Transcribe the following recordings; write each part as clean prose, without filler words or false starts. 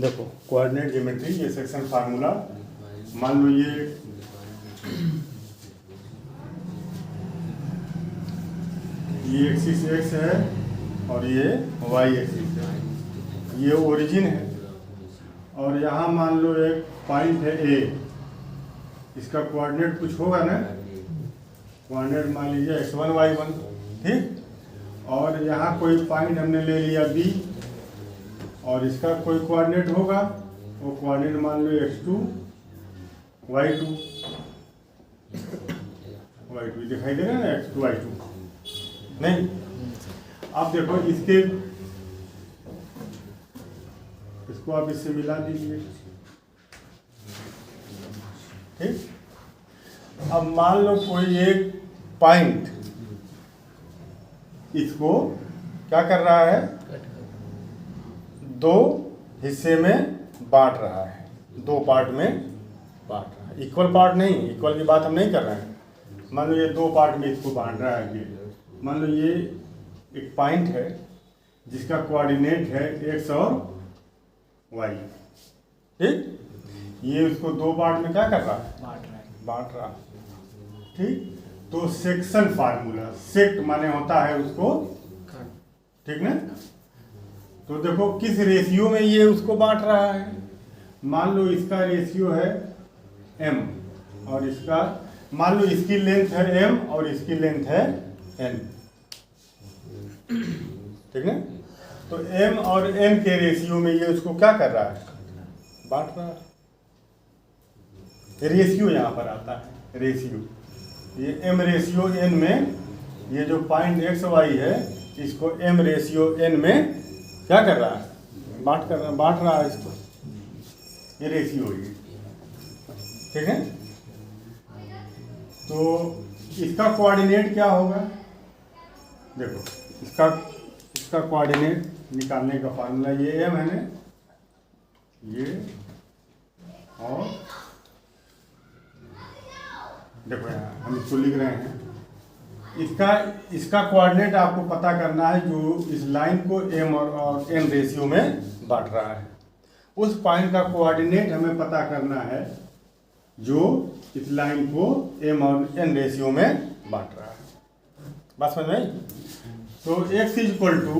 देखो coordinate geometry, ये section formula, मान लो ये एक्सिस एक्स है और ये वाई एक्सिस है, ये ओरिजिन है और यहाँ मान लो एक पॉइंट है ए, इसका कोऑर्डिनेट कुछ होगा ना, कोऑर्डिनेट मान लीजिए x1 y1, ठीक। और यहाँ कोई पॉइंट हमने ले लिया बी और इसका कोई कोऑर्डिनेट होगा, वो कोऑर्डिनेट मान लो x2 y2 दिखाई दे रहा है ना, x2 y2 नहीं। अब देखो इसको आप इससे मिला दीजिए, ठीक। अब मान लो कोई एक पॉइंट इसको क्या कर रहा है, दो हिस्से में बांट रहा है, दो पार्ट में बांट रहा है, इक्वल पार्ट नहीं, इक्वल की बात हम नहीं कर रहे हैं। मान लो ये दो पार्ट में इसको बांट रहा है। मान लो ये एक पॉइंट है जिसका कोऑर्डिनेट है x और y, ठीक। ये उसको दो पार्ट में क्या कर रहा है, बांट रहा है, ठीक। तो सेक्शन फार्मूला, सेक्ट माने होता है उसको, ठीक ना। तो देखो किस रेशियो में ये उसको बांट रहा है। मान लो इसका रेशियो है m और इसका, मान लो इसकी लेंथ है m और इसकी लेंथ है n, ठीक है। तो m और n के रेशियो में ये उसको क्या कर रहा है, बांट रहा है। रेशियो यहाँ पर आता है, रेशियो, ये m रेशियो n में, ये जो पॉइंट x y है इसको m रेशियो n में क्या कर रहा है, बांट रहा है इसको, ये रेशियो है, ठीक है। तो इसका कोऑर्डिनेट क्या होगा, देखो इसका कोऑर्डिनेट निकालने का फार्मूला ये m है ना, ये, और देखो यहाँ हम इसको लिख रहे हैं, इसका कोऑर्डिनेट आपको पता करना है जो इस लाइन को m और n रेशियो में बांट रहा है। उस पॉइंट का कोऑर्डिनेट हमें पता करना है जो इस लाइन को m और n रेशियो में बांट रहा है। बात समझ में आई? तो x इक्वल टू,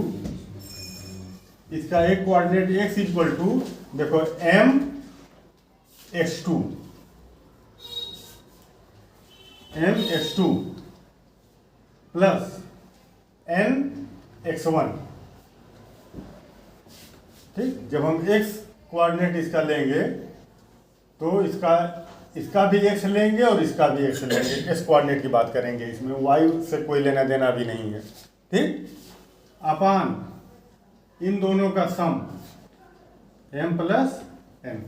इसका एक कोऑर्डिनेट x इक्वल टू, देखो m x2 plus n x1, ठीक। जब हम x कोऑर्डिनेट इसका लेंगे तो इसका भी x लेंगे और इसका भी x लेंगे, x कोऑर्डिनेट की बात करेंगे, इसमें y से कोई लेना देना भी नहीं है, ठीक। अपान इन दोनों का सम m प्लस n,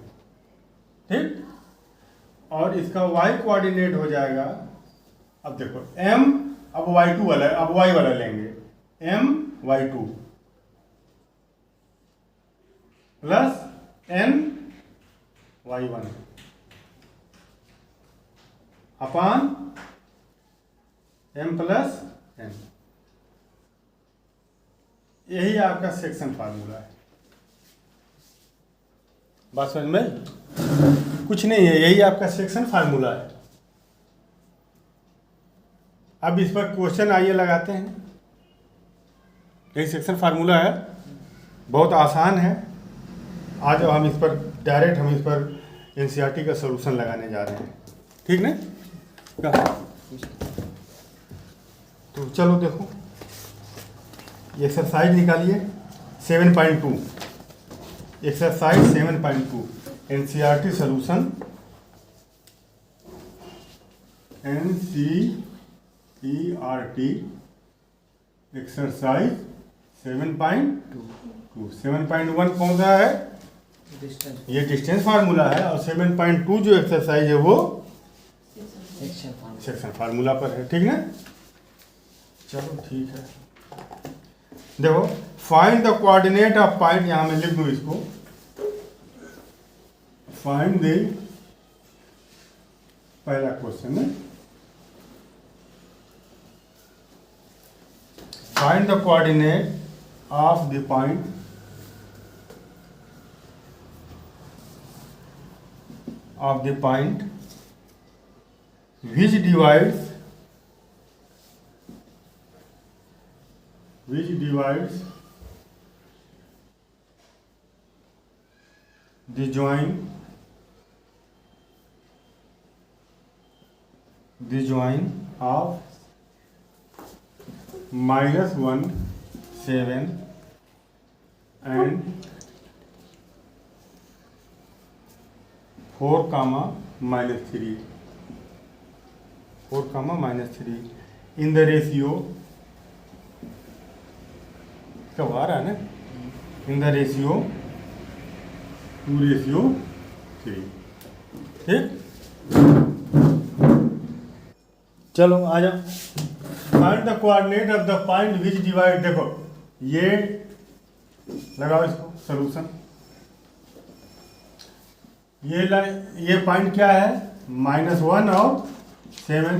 ठीक। और इसका y कोऑर्डिनेट हो जाएगा, अब देखो m, अब y2 वाला, अब y वाला लेंगे, m y2 plus n y1 अपान m प्लस n। यही आपका सेक्शन फार्मूला है। बात समझ में? कुछ नहीं है, यही आपका सेक्शन फार्मूला है। अब इस पर क्वेश्चन आइए लगाते हैं। यही सेक्शन फार्मूला है, बहुत आसान है। आज हम इस पर डायरेक्ट हम इस पर एनसीईआरटी का सलूशन लगाने जा रहे हैं, ठीक ना। तो चलो देखो, ये एक्सरसाइज निकालिए 7.2, exercise 7.2 NCERT solution, NCERT exercise 7.2। 7.1 कौन सा है, ये डिस्टेंस फार्मूला है, और 7.2 जो एक्सरसाइज है वो सेक्शन फार्मूला पर है, ठीक ना। चलो ठीक है, देखो find the coordinate of point, यहां मैं लिख दूं इसको, फाइंड द, पहला क्वेश्चन है, find the coordinate of the point of the point which divides the join of -1 7 and 4 comma -3 in the ratio, कब आ रहा है ना, in the ratio 2:3। ठीक, चलो आ जाओ। Find the coordinate of the point which divide, देखो ये लगाओ इसको सॉल्यूशन। ये पॉइंट क्या है, -1 और 7।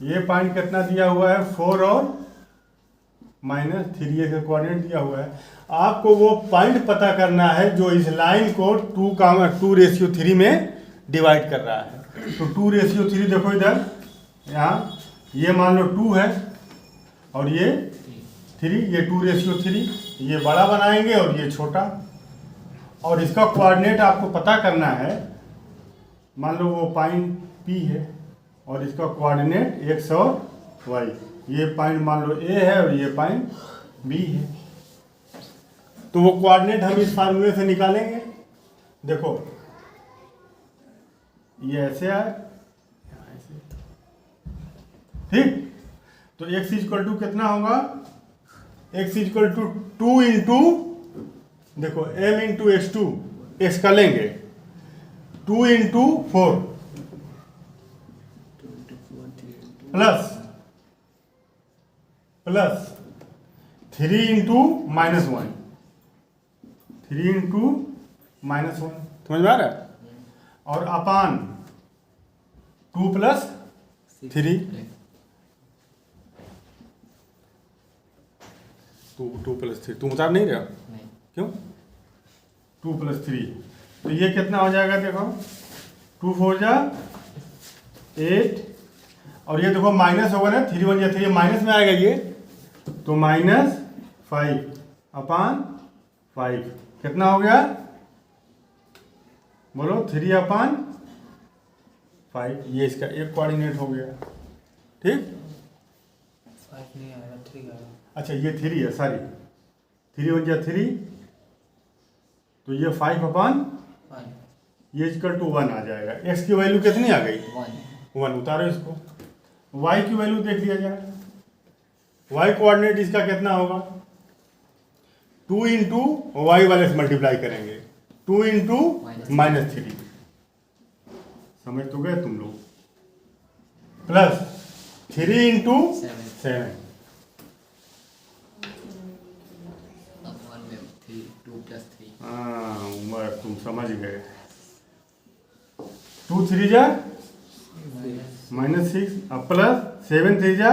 ये पॉइंट कितना दिया हुआ है, 4 और -3 का कोऑर्डिनेट दिया हुआ है। आपको वो पॉइंट पता करना है जो इस लाइन को 2:3 में डिवाइड कर रहा है। तो 2:3 देखो इधर, यहाँ ये मान लो 2 है और ये 3, ये 2:3, ये बड़ा बनाएंगे और ये छोटा। और इसका कोऑर्डिनेट आपको पता करना है, मान लो वो पॉइंट P है और इसका कोऑर्डिनेट x और y। ये पॉइंट मान लो A है और ये पॉइंट B है। तो वो कोऑर्डिनेट हम इस फार्मूले से निकालेंगे। देखो ये ऐसे आए, ठीक। तो x इक्वल टू कितना होगा, x इक्वल टू 2 इंटू, देखो m इंटू x2, x का लेंगे 2 इंटू 4 प्लस 3 इंटू -1, 3 इंटू -1, समझ में आ रहा है, और अपान 2 प्लस 3, 2 प्लस 3, तुम बता नहीं रहे हो? नहीं। क्यों? 2 प्लस 3, तो ये कितना हो जाएगा, देखो 2 4 जा 8, और ये देखो माइनस होगा ना, 3 1 जा 3, माइनस में आएगा ये, तो -5 अपान 5 कितना हो गया, बोलो 3 अपान 5। ये इसका एक कोऑर्डिनेट हो गया, ठीक। 5 नहीं आएगा, 3 आएगा। अच्छा ये 3 है, सॉरी, 3 1 जा 3, तो ये 5 अपान, ये इक्वल टू 1 आ जाएगा। x की वैल्यू कितनी आ गई, 1 उतारो इसको। y की वैल्यू देख लिया जाए, y कोऑर्डिनेट इसका कितना होगा, 2 इंटू वाई वाले से मल्टीप्लाई करेंगे, 2 इंटू -3, समझ तो गए तुम लोग, प्लस 3 इंटू 7, हाँ तुम समझ गए। 2 3 जा -6, अब प्लस 7 3 जा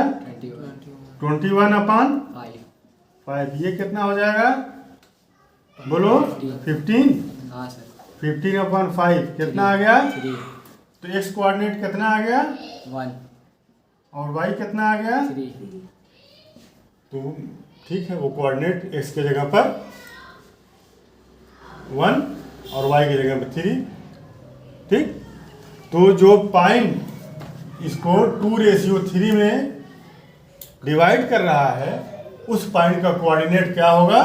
21 अपान 5, ये कितना हो जाएगा, बोलो 15, हाँ सर, 15 अपान 5 कितना आ गया, 3, तो x कोऑर्डिनेट कितना आ गया, 1 और y कितना आ गया, 3। तो ठीक है, वो कोऑर्डिनेट x के जगह पर 1 और y की जगह पर 3, ठीक। तो जो पॉइंट इसको 2:3 में डिवाइड कर रहा है, उस पॉइंट का कोऑर्डिनेट क्या होगा,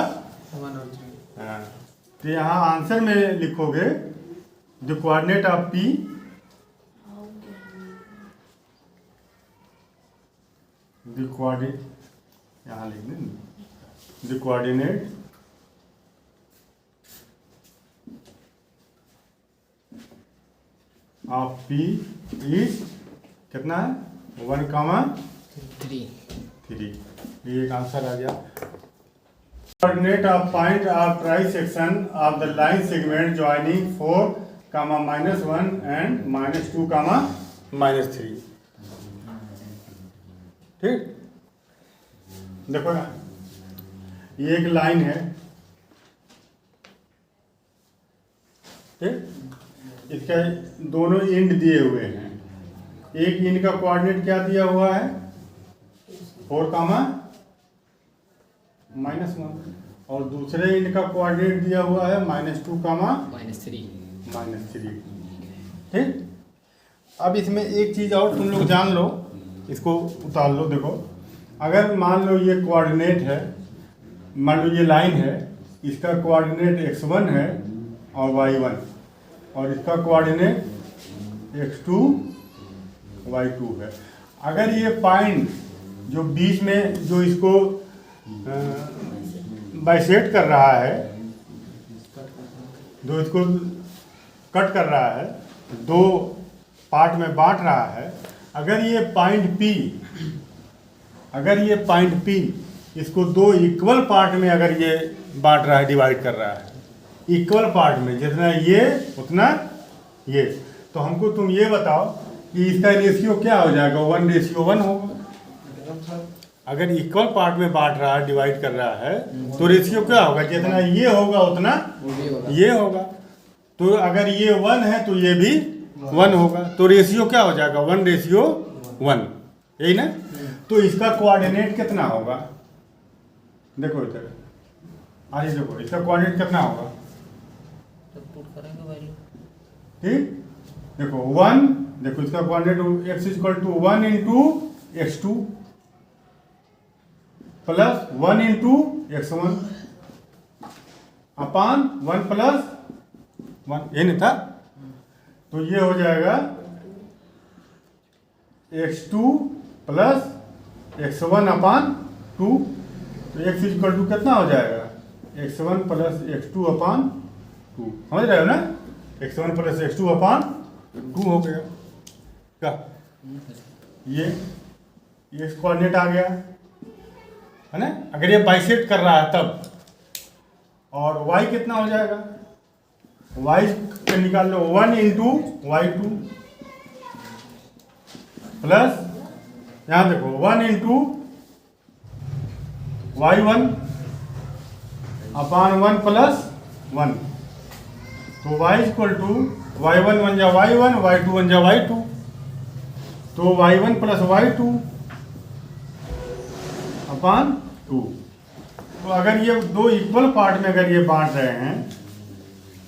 1 और 3। हाँ, तो यहाँ आंसर में लिखोगे the coordinate of P the coordinate, यहाँ लिख दें, the coordinate of P is कितना है, 1 कामा 3, ये एक आंसर आ गया। Coordinate of point of trisection of the line segment joining 4 comma -1 and -2 comma -3, ठीक। देखो ना, ये एक लाइन है, ठीक। इसका दोनों इंड दिए हुए हैं। एक इंड का कोऑर्डिनेट क्या दिया हुआ है 4, -1 और दूसरे इंड का कोऑर्डिनेट दिया हुआ है -2, -3। ठीक। अब इसमें एक चीज़ और तुम लोग जान लो, इसको उतार लो। देखो अगर मान लो ये कोऑर्डिनेट है, मान लो ये लाइन है, इसका कोऑर्डिनेट x1 है और y1 और इसका कोऑर्डिनेट x2 y2 है। अगर ये पॉइंट जो बीच में जो इसको बाइसेक्ट कर रहा है, जो इसको कट कर रहा है, दो पार्ट में बांट रहा है, अगर ये पॉइंट P इसको दो इक्वल पार्ट में अगर ये बांट रहा है, डिवाइड कर रहा है इक्वल पार्ट में, जितना ये उतना ये, तो हमको तुम ये बताओ कि इसका रेशियो क्या हो जाएगा? 1:1 होगा। अगर इक्वल पार्ट में बांट रहा है, डिवाइड कर रहा है, तो रेशियो क्या होगा? जितना ये होगा उतना ये होगा। तो अगर ये 1 है तो ये भी 1 होगा, तो रेशियो क्या हो जाएगा? 1:1, यही ना। तो इसका कोऑर्डिनेट कितना होगा? देखो इधर आइए, देखो इसका कोऑर्डिनेट कितना होगा? ठीक, देखो 1, देखो इसका coordinate x = 1 × x2 plus 1 × x1 upon 1 + 1, ये नहीं था? तो ये हो जाएगा x2 प्लस x1 अपान 2। तो x = कितना हो जाएगा? x1 प्लस x2 अपान 2, समझ रहे हो ना? x1 प्लस x2 अपान 2 हो गया क्या? ये कोऑर्डिनेट आ गया है ना। अगर ये बाइसेक्ट कर रहा है तब, और y कितना हो जाएगा? y के निकाल लो, 1 × y2 प्लस यहाँ देखो 1 × y1 अपान 1 + 1। तो y = y1 1 जा y1, y2 1 जा y2, तो y1 + y2 अपान 2। तो अगर ये दो इक्वल पार्ट में अगर ये बांट रहे हैं,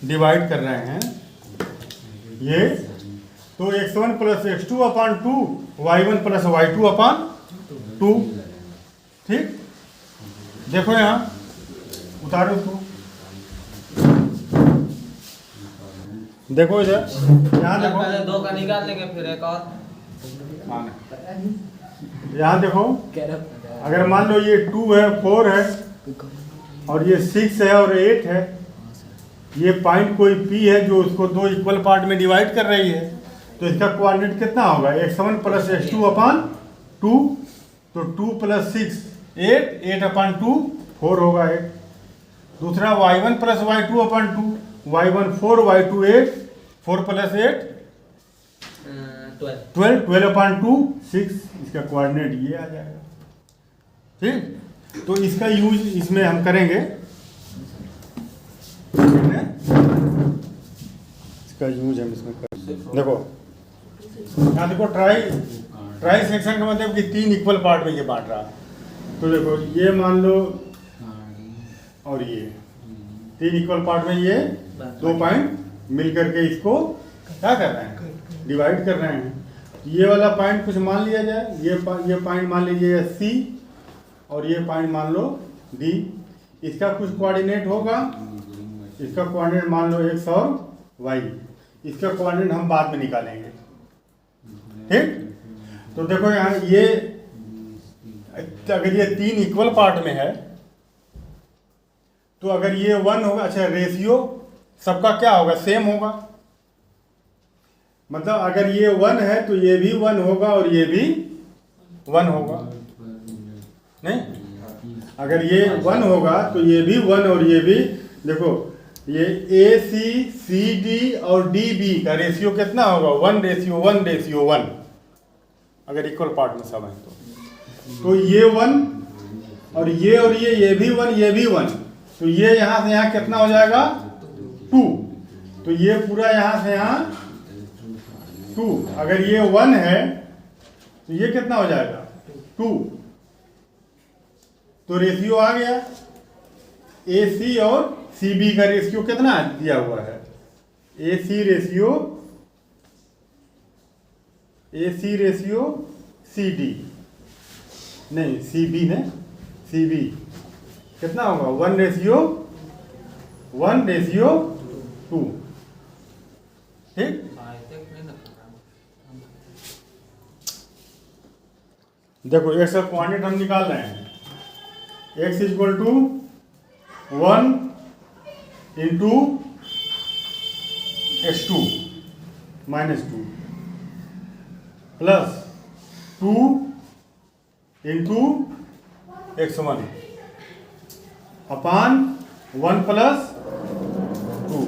डिवाइड कर रहे हैं ये, तो x1 + x2 अपान 2, y1 + y2 अपान 2। ठीक, देखो यहाँ उतारो इसको, देखो इधर, यहाँ देखो, पहले 2 का निकाल लेंगे फिर एक और। यहाँ देखो, अगर मान लो ये 2 है, 4 है और ये 6 है और 8 है, ये पॉइंट कोई P है जो उसको दो इक्वल पार्ट में डिवाइड कर रही है, तो इसका कोऑर्डिनेट कितना होगा? x1 + x2 अपान 2, तो 2 + 6 8, 8 अपान 2 4 होगा 8। दूसरा y1 + y2 अपान 2, y1 4, y2 8, 4 + 8 12, 12 अपान 2 6, इसका कोऑर्डिनेट ये आ जाएगा। ठीक, तो इसका यूज इसमें हम करेंगे, इसका यूज हम इसमें करेंगे। देखो यहाँ देखो, ट्राई सेक्शन का मतलब कि 3 इक्वल पार्ट में ये बांट रहा है। तो देखो ये मान लो और ये 3 इक्वल पार्ट में ये 2 पॉइंट मिल करके इसको क्या कर रहे हैं? डिवाइड कर रहे हैं। ये वाला पॉइंट कुछ मान लिया जाए, ये पॉइंट मान लीजिए C और ये पॉइंट मान लो D। इसका कुछ कोऑर्डिनेट होगा, इसका कोऑर्डिनेट मान लो x और y, इसका कोऑर्डिनेट हम बाद में निकालेंगे। ठीक, तो देखो यहाँ ये अगर ये 3 इक्वल पार्ट में है तो अगर ये 1 होगा, अच्छा रेशियो सबका क्या होगा? सेम होगा। मतलब अगर ये 1 है तो ये भी 1 होगा और ये भी 1 होगा, नहीं? अगर ये 1 होगा तो ये भी 1 और ये भी, देखो ये AC, CD और DB का रेशियो कितना होगा? 1:1:1 अगर इक्वल पार्ट में सब है तो ये 1 और ये भी 1, ये भी 1, तो ये यहाँ से यहाँ कितना हो जाएगा? 2। तो ये पूरा यहाँ से यहाँ 2, अगर ये 1 है तो ये कितना हो जाएगा 2। तो रेशियो आ गया। AC और CB का रेशियो कितना दिया हुआ है? AC रेशियो CD नहीं CB ने CB कितना होगा 1 रेशियो 2। ठीक। देखो x का क्वांटिटी हम निकाल रहे हैं। x equal to 1 into x2 minus 2 plus 2 into x1 upon 1 plus 2।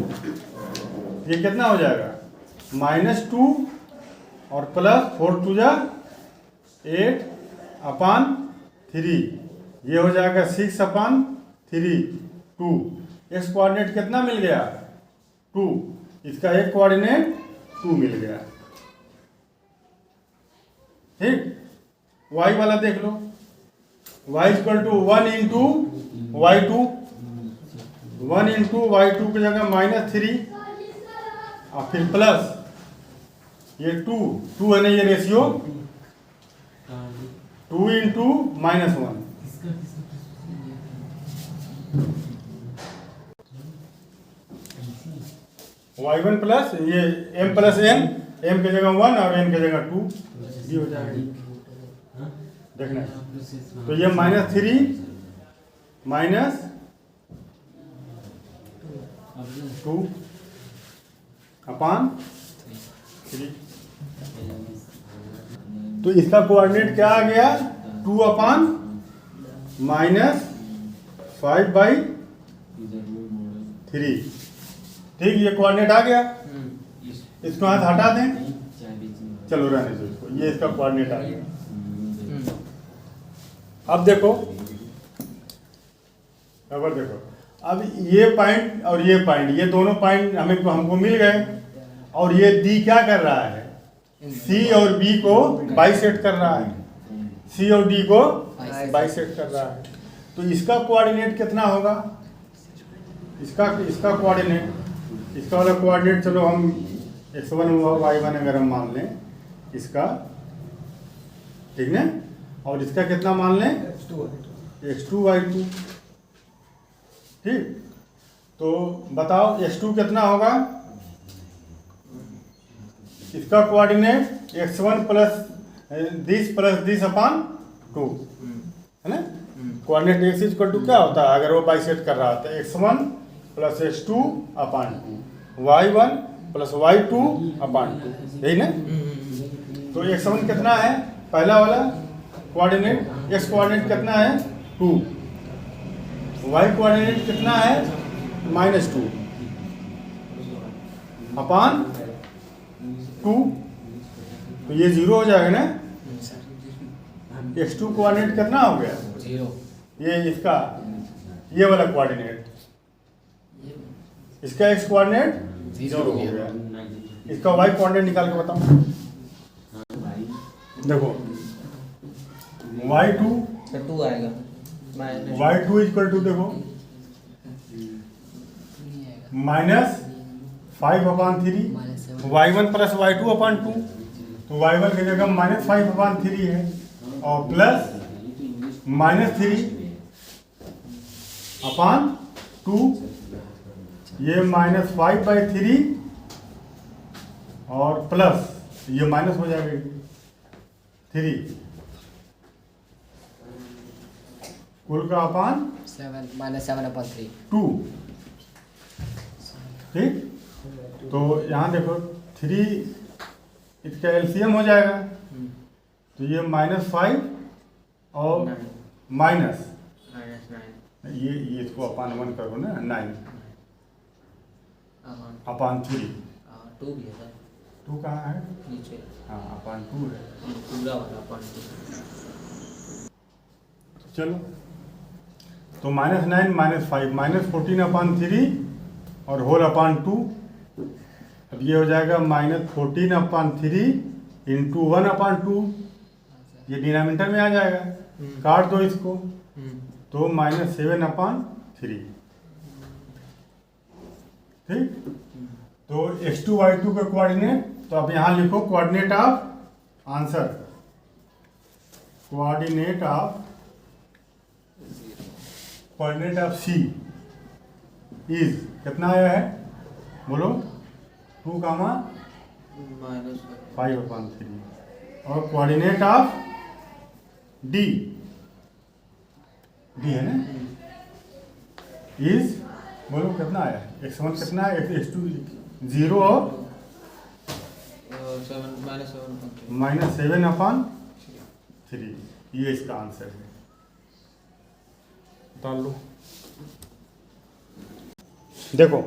ये कितना हो जाएगा -2 और प्लस 4 2 जा 8 अपान 3, ये हो जाएगा 6 अपान 3 2। एक्स कोऑर्डिनेट कितना मिल गया 2, इसका एक कोऑर्डिनेट 2 मिल गया। ठीक। y वाला देख लो, y equal to 1 into y2, 1 into y2 की जगह -3 और फिर प्लस ये 2 है ना, ये रेशियो 2 इंटू -1 y1 प्लस ये m प्लस n, m की जगह 1 और n की जगह 2, ये हो जाएगा। देखना तो ये -3 माइनस 2 अपान 3। तो इसका कोऑर्डिनेट क्या आ गया 2 अपान -5/3। ठीक, ये कोऑर्डिनेट आ गया। इसको हाथ हटा दें, चलो रहने दो इसको, ये इसका कोऑर्डिनेट आ गया। अब देखो, अब ये पॉइंट और ये पॉइंट, ये दोनों पॉइंट हमको मिल गए। और ये डी क्या कर रहा है, सी और बी को बाइसेक्ट कर रहा है, सी और डी को बाइसेक्ट कर रहा है। तो इसका कोऑर्डिनेट कितना होगा, इसका कोऑर्डिनेट, इसका वाला कोऑर्डिनेट चलो हम x1 y1 अगर हम मान लें इसका, ठीक है, और इसका कितना मान लें x2 y2। ठीक, तो बताओ x2 कितना होगा, इसका कोऑर्डिनेट x1 प्लस दिस अपान 2 है ना। कोऑर्डिनेट x इक्वल टू क्या होता है अगर वो बाइसेक्ट कर रहा था, x1 प्लस x2 अपान 2, y1 प्लस y2 अपान 2, यही ना। तो x1 कितना है पहला वाला कोऑर्डिनेट, x कोऑर्डिनेट कितना है 2, y कोऑर्डिनेट कितना है -2 अपान 2, तो ये 0 हो जाएगा ना। x2 कोऑर्डिनेट कितना हो गया 0, ये इसका ये वाला कोऑर्डिनेट, इसका x कोऑर्डिनेट 0 हो गया। इसका y कोऑर्डिनेट निकाल के बताओ। देखो y2 2 आएगा y2 इक्वल टू देखो -5/3, y1 प्लस y2 अपान 2, तो y1 की जगह -5/3 है और प्लस -3 अपान 2, ये -5/3 और प्लस ये माइनस हो जाएगा 3, कुल का अपान 7/3 2। ठीक, तो यहाँ देखो 3 इसका एलसीएम हो जाएगा, तो ये -5 और माइनस ये इसको अपान 1 करो ना, 9 अपान 3, 2 भी है सर, 2 कहाँ है, नीचे, हाँ अपान 2 है। पूरा वाला अपान 2। चलो तो -9 -5 -14 अपान 3 और होल अपान 2, अब ये हो जाएगा -14/3 इंटू 1/2, ये डिनोमिनेटर में आ जाएगा, काट दो इसको तो -7/3। ठीक, तो x2 y2 का कोऑर्डिनेट, तो अब यहाँ लिखो coordinate of answer, coordinate of C is कितना आया है बोलो, 2,5/3। और कोऑर्डिनेट ऑफ D है ना, इज बोलो कितना आया, x1 कितना है, x2 0 और -7/3, ये इसका आंसर है। डाल लो, देखो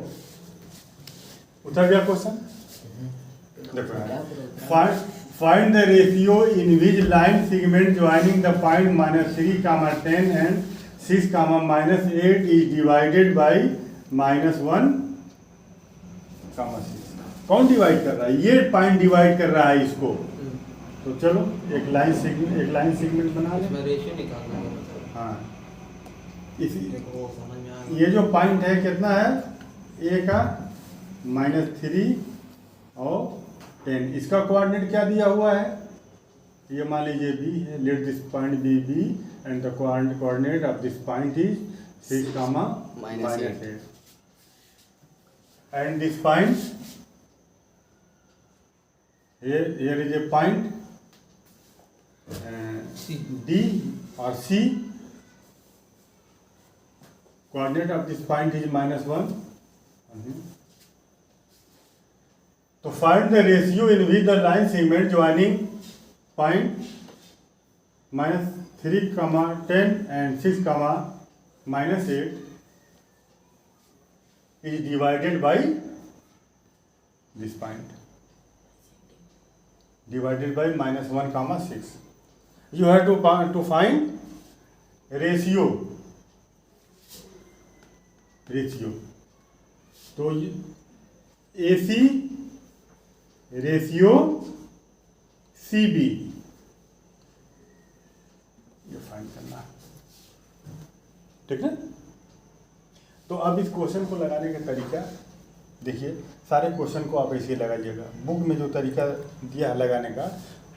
उतर गया क्वेश्चन। देखो find the ratio in which line segment joining the point -3,10 and 6,-8 is divided by -1,6। कौन डिवाइड कर रहा है, ये पॉइंट डिवाइड कर रहा है इसको। तो चलो एक लाइन सेगमेंट बना लें। इसमें रेशियो निकालना है। हाँ, इसी देखो वो समझ में आ गया। ये जो पॉइंट है कितना है, ए का -3 और 10, इसका कोऑर्डिनेट क्या दिया हुआ है, ये मान लीजिए बी है, let this point be B and the coordinate of this point is 6,-8 and this point, here is a point D or C, coordinate of this point is -1. तो find the ratio in which the line segment joining point -3,10 and 6,-8 is divided by this point, divided by -1,6. You have to find ratio. तो AC ratio CB ये find करना है, ठीक है। तो अब इस क्वेश्चन को लगाने का तरीका देखिए, सारे क्वेश्चन को आप ऐसे लगाइएगा। बुक में जो तरीका दिया है लगाने का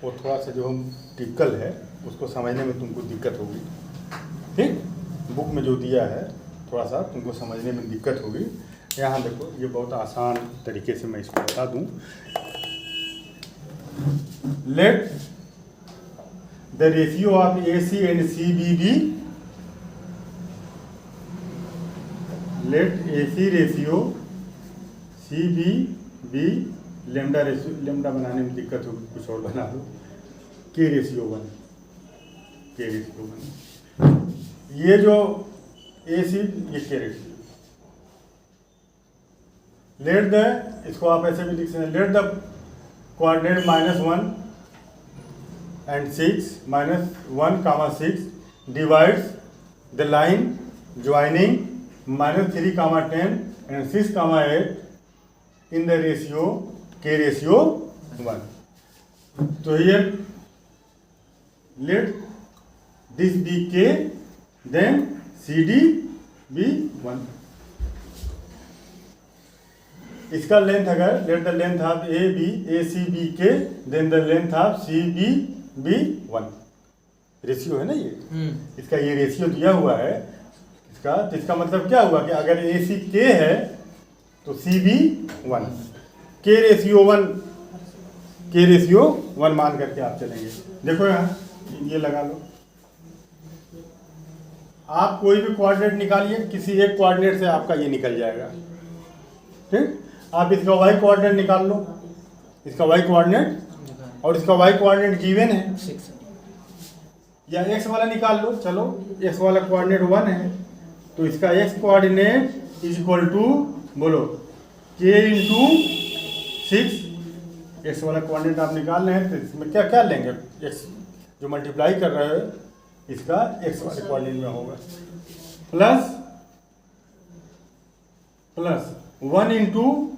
वो थोड़ा सा जो टिपिकल है, उसको समझने में तुमको दिक्कत होगी। ठीक, बुक में जो दिया है थोड़ा सा तुमको समझने में दिक्कत होगी। यहाँ देखो, ये बहुत आसान तरीके से मैं इसको बता दूँ। Let the ratio of AC and CB be, let AC ratio CB be, lambda ratio, lambda बनाने में दिक्कत होगी, कुछ और बना दो, K रेशियो 1, ये जो AC, ये K रेशियो। लेट द, इसको आप ऐसे भी लिख सकते हैं, let the coordinate -1 and 6 -1,6 divides the line joining -3,10 and 6,8 in the ratio K ratio 1. So here let this be K, then CD be 1. इसका लेंथ अगर let the length of AC B K, then the length of CB भी 1 ratio है ना ये, इसका ये ratio दिया हुआ है इसका। तो इसका मतलब क्या हुआ कि अगर AC K है तो CB 1, K रेशियो 1 मान करके आप चलेंगे। देखो यहाँ ये लगा लो, आप कोई भी कोऑर्डिनेट निकालिए, किसी एक कोऑर्डिनेट से आपका ये निकल जाएगा। ठीक, आप इसका y कोऑर्डिनेट निकाल लो, इसका y कोऑर्डिनेट, और इसका y कोऑर्डिनेट गिवन है, या x वाला निकाल लो। चलो x वाला कोऑर्डिनेट 1 है, तो इसका x coordinate is equal to बोलो k इंटू 6। x वाला कोऑर्डिनेट आप निकाल रहे हैं तो इसमें क्या क्या लेंगे, x जो मल्टीप्लाई कर रहे हो इसका x वाले कोऑर्डिनेट में होगा, प्लस 1 इंटू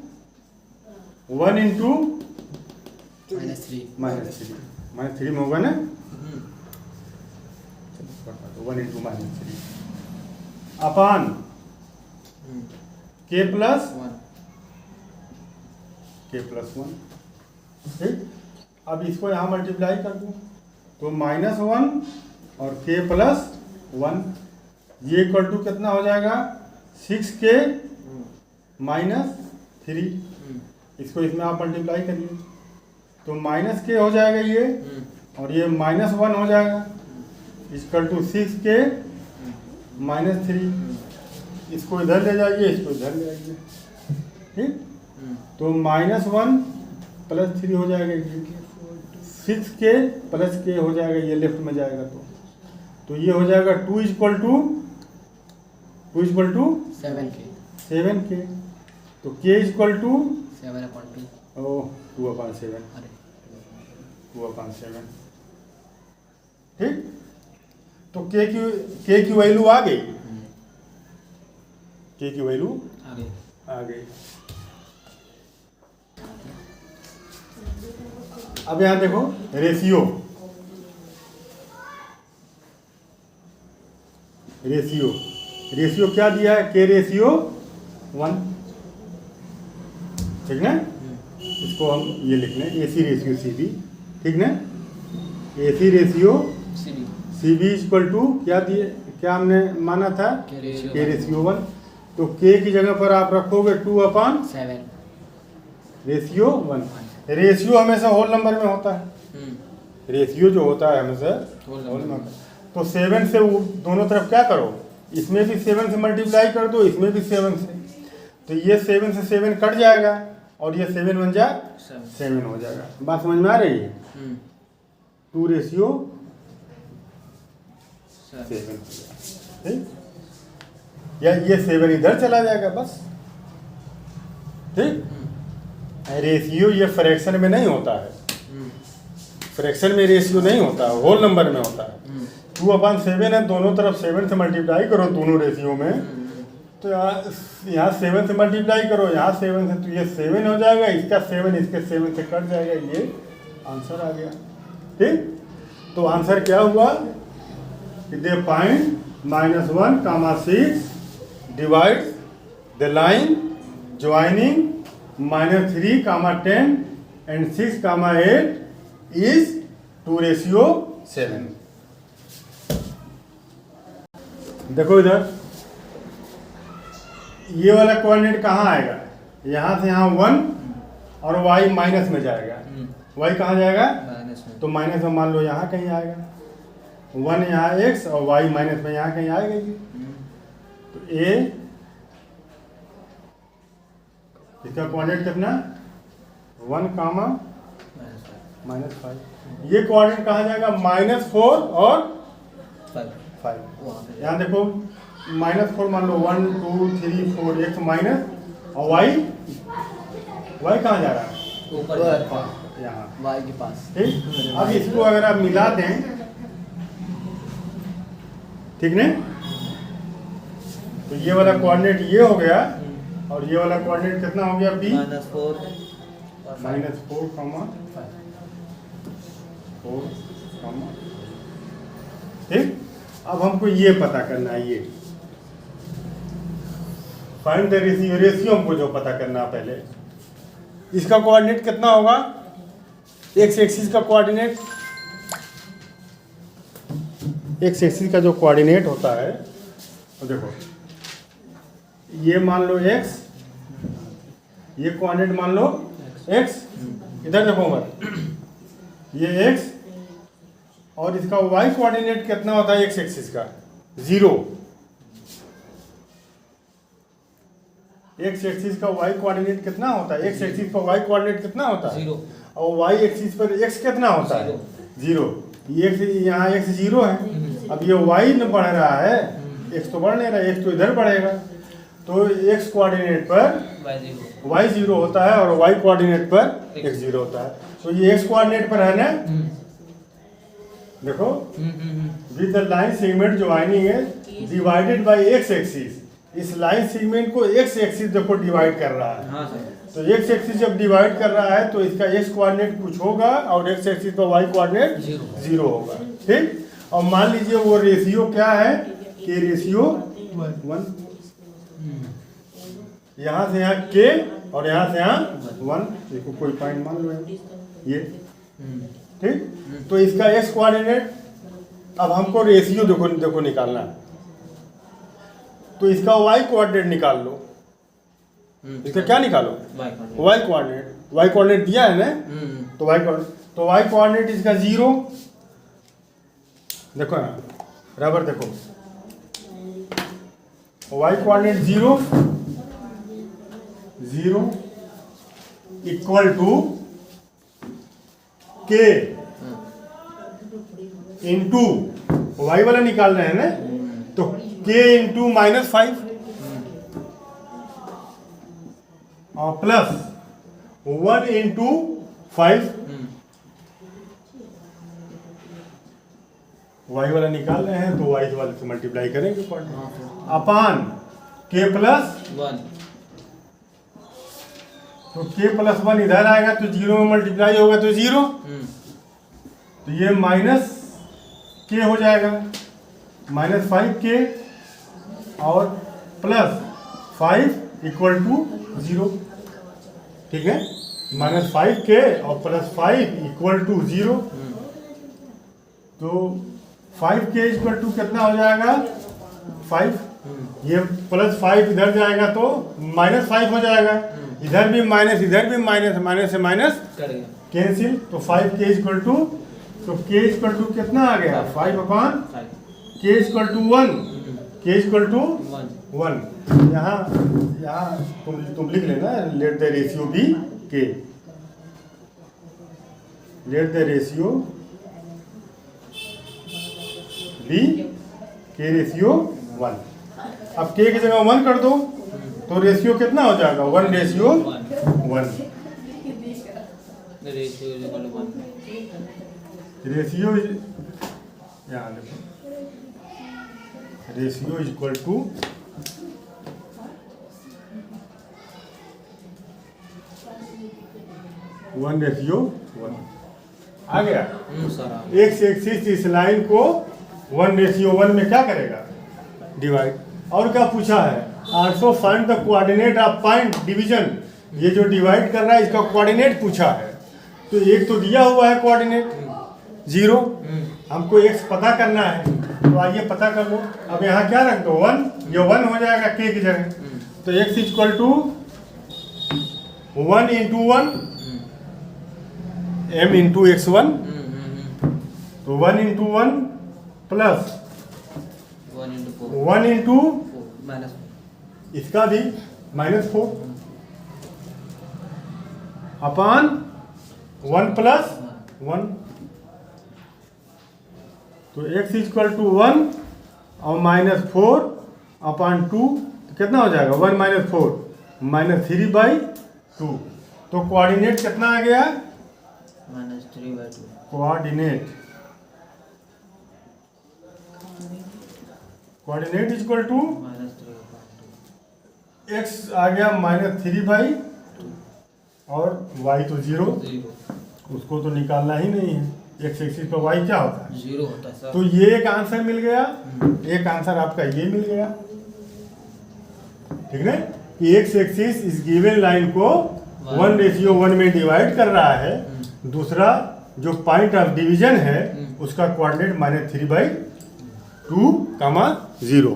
1 इंटू -3 -3 में होगा ना, 1 इंटू -3 अपान k प्लस 1 1। ठीक, अब इसको यहाँ मल्टीप्लाई कर दूँ तो -1 और k प्लस 1 ये इक्वल टू कितना हो जाएगा 6k -3। इसको इसमें आप मल्टीप्लाई करिए तो -k हो जाएगा ये, और ये -1 हो जाएगा इक्वल टू 6k -3। इसको इधर ले जाइए, इसको इधर ले जाइए। ठीक, तो -1 प्लस 3 हो जाएगा, 6k प्लस k हो जाएगा, ये लेफ्ट में जाएगा तो ये हो जाएगा 2 इक्वल टू 7k 7k। तो k इक्वल टू 7/2 2/7 अरे 2/7। ठीक, तो k की वैल्यू आ गई, k की वैल्यू आगे आ गई। अब यहाँ देखो रेशियो क्या दिया है, k रेशियो 1। ठीक ना, इसको हम ये लिख लें AC रेशियो CB। ठीक ना, AC ratio CB equal to क्या दिए, क्या हमने माना था K ratio k रेशियो 1। तो k की जगह पर आप रखोगे 2/7 रेशियो 1। रेशियो हमेशा होल नंबर में होता है, रेशियो जो होता है हमेशा होल नंबर। तो 7 से दोनों तरफ क्या करो, इसमें भी 7 से मल्टीप्लाई कर दो, इसमें भी 7 से, तो ये 7 से 7 कट जाएगा और ये 7 बन जाए 7 हो जाएगा। बात समझ में आ रही है, 2 रेशियो 7 हो जाएगा। ठीक, या ये 7 इधर चला जाएगा बस। ठीक, रेशियो ये फ्रैक्शन में नहीं होता है, फ्रैक्शन में रेशियो नहीं होता है, होल नंबर में होता है। 2/7 है, दोनों तरफ 7 से मल्टीप्लाई करो दोनों रेशियो में, तो यहाँ 7 से मल्टीप्लाई करो, यहाँ 7 से, तो ये 7 हो जाएगा, इसका 7 इसके 7 से कट जाएगा, ये आंसर आ गया। ठीक, तो आंसर क्या हुआ कि they find -1, 6 divide the line joining -3, 10 and 6, 8 is 2:7। देखो इधर ये वाला कोऑर्डिनेट कहाँ आएगा, यहाँ से यहाँ 1 और y माइनस में जाएगा। y कहाँ जाएगा, तो माइनस में मान लो यहाँ कहीं आएगा, 1 यहाँ x और y माइनस में यहाँ कहीं आएगा ये। तो a इसका कोऑर्डिनेट कितना 1, -5। ये कोऑर्डिनेट कहाँ जाएगा, -4 और 5। यहाँ देखो -4 मान लो 1 2 3 4 x माइनस, और y कहाँ जा रहा है, ऊपर यहाँ y के पास। ठीक, अब इसको अगर आप मिला दें, ठीक ने, तो ये वाला कोऑर्डिनेट ये हो गया और ये वाला कोऑर्डिनेट कितना हो गया b -4 4, ठीक। अब हमको ये पता करना है, ये फाइंड द रेशियो, रेशियो हमको जो पता करना है पहले, इसका कोऑर्डिनेट कितना होगा, एक्स एक्सिस का कोऑर्डिनेट, एक्स एक्सिस का जो कोऑर्डिनेट होता है, तो देखो ये मान लो x, ये कोऑर्डिनेट मान लो x, इधर देखो मत, ये x और इसका y कोऑर्डिनेट कितना होता है, x एक्सिस का 0, x एक्सिस का y कोऑर्डिनेट कितना होता है, x एक्सिस पर y कोऑर्डिनेट कितना होता है 0, और y एक्सिस पर x कितना होता है 0। ये x, यहाँ x 0 है, अब ये y न बढ़ रहा है, x तो बढ़ नहीं रहा है, x तो इधर बढ़ेगा, तो x कोऑर्डिनेट पर y 0 होता है और y कोऑर्डिनेट पर x 0 होता है। तो ये x कोऑर्डिनेट पर है ना, देखो with the line segment joining है डिवाइडेड बाय x एक्सिस, इस लाइन सेगमेंट को x एक्सिस देखो डिवाइड कर रहा है, हाँ सर। तो तो एक्स एक्सिस जब डिवाइड कर रहा है तो इसका एक्स कोऑर्डिनेट कुछ होगा और एक्स एक्सिस पर वाई कोऑर्डिनेट जीरो होगा। ठीक, और मान लीजिए वो रेशियो क्या है, के रेशियो 1, यहाँ से यहाँ के और यहाँ से यहाँ 1, देखो कोई पॉइंट मान लो ये। ठीक, तो इसका एक्स कोऑर्डिनेट, अब हमको रेशियो देखो देखो निकालना है, तो इसका वाई कोऑर्डिनेट निकाल लो। इसका क्या निकालो, वाई कोऑर्डिनेट। वाई कोऑर्डिनेट दिया है ना, तो वाई कोऑर्डिनेट इसका 0, देखो ना बराबर, देखो वाई कोऑर्डिनेट 0 इक्वल टू के इंटू वाई वाला निकाल रहे हैं ना, तो के इंटू -5 और प्लस 1 इंटू 5, वाई वाला निकाल रहे हैं तो वाई वाले से मल्टीप्लाई करेंगे अपान के प्लस 1, तो के प्लस 1 इधर आएगा तो 0 में मल्टीप्लाई होगा तो 0, तो ये माइनस के हो जाएगा, -5k और प्लस 5 इक्वल टू 0। ठीक है, -5k और प्लस 5 इक्वल टू 0, तो 5k इक्वल टू कितना हो जाएगा 5, ये प्लस 5 इधर जाएगा तो -5 हो जाएगा, इधर भी माइनस इधर भी माइनस, माइनस से माइनस कैंसिल, तो 5k इक्वल टू, तो k इक्वल टू कितना आ गया 5 upon k equal to 1, k equal to 1। यहाँ तुम लिख लेना, let the ratio be k, let the ratio be k ratio 1। अब के की जगह 1 कर दो तो रेशियो कितना हो जाएगा 1 रेशियो 1। रेशियो यहाँ देखो, रेशियो इक्वल टू 1 रेशियो 1 आ गया। एक्स एक्सिस इस लाइन को 1 रेशियो 1 में क्या करेगा, डिवाइड। और क्या पूछा है, also find the coordinate of point division, ये जो डिवाइड कर रहा है इसका कोऑर्डिनेट पूछा है, तो एक तो दिया हुआ है कोऑर्डिनेट 0, हमको x पता करना है, तो आइए पता कर लो। अब यहाँ क्या रख दो 1, ये 1 हो जाएगा k की जगह, तो x equal to 1 into 1 m into x1, तो 1 इंटू 1 प्लस 1 इंटू इसका भी -4 अपान 1 प्लस 1, तो x इक्वल टू 1 और -4 अपान 2, तो कितना हो जाएगा 1 - 4 -3/2, तो कोऑर्डिनेट कितना आ गया -3/2, कोऑर्डिनेट इक्वल टू x आ गया -3/2 और y तो 0, उसको तो निकालना ही नहीं है, x एक्सिस पर y क्या होता है 0 होता है सर। तो ये एक आंसर मिल गया, एक आंसर आपका ये मिल गया। ठीक है, कि x एक्सिस इस गिवन लाइन को 1 रेशियो 1 में डिवाइड कर रहा है, दूसरा जो पॉइंट ऑफ डिवीजन है उसका कोऑर्डिनेट -3/2, 0।